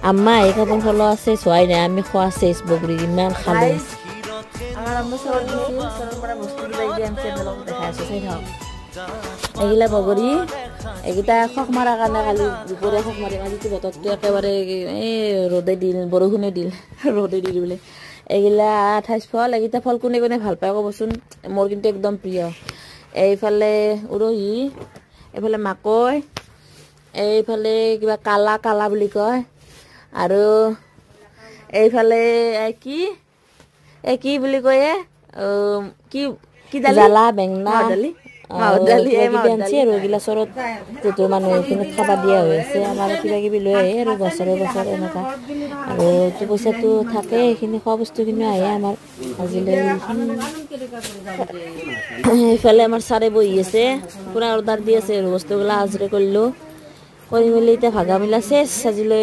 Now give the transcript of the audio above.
আম্মা এই কাপড় ফলো আছে সোয়াই নাই আমি খোয়া শেষ বগরি ইমান খালো আমার আম্মু সরল দিছিল সরল পরা বস্তু দিলাই দিয়ে আনছে বলক দেখা আছে চাই থাও এগুলা বগরি এগিটা খক মারা কাৰণে খালি দুপৰে খক মাৰি মাঝিতে বতৰটো একেবাৰে এই ৰোদে দিল বৰষুণে দিল রোদে দিল বলে এগুলা 28 ফল এগিটা ফল কোনে কোনে ভাল পায় কবচোন মোর কিন্তু একদম প্রিয় এইফালে উৰহি এইফালে মাকৈ এইফালে কিবা কালা কালা বুলি কয় আৰু এইফালে কি বুলি কয় কি কি দালি জালা বেংনা দালি মাউদালি মাউদালি আৰু গিলা সৰত যত মানুহ এখিনি খাবা দিয়া হৈ আছে আমাৰ কিবা কিবি লৈ আহে আৰু বছৰে এনেকা আৰু তো পইচাটো থাকে এখিনি খোৱা বস্তুখিনি আহে আমাৰ আজিলৈ এইফালে আমাৰ সাৰে বহি আছে পুৰা অৰ্ডাৰ দি আছে আৰু বস্তুগুলা আজৰে কৰিলো কৰি মেলি এতিয়া ভাগা মিলা শেষ আজিলৈ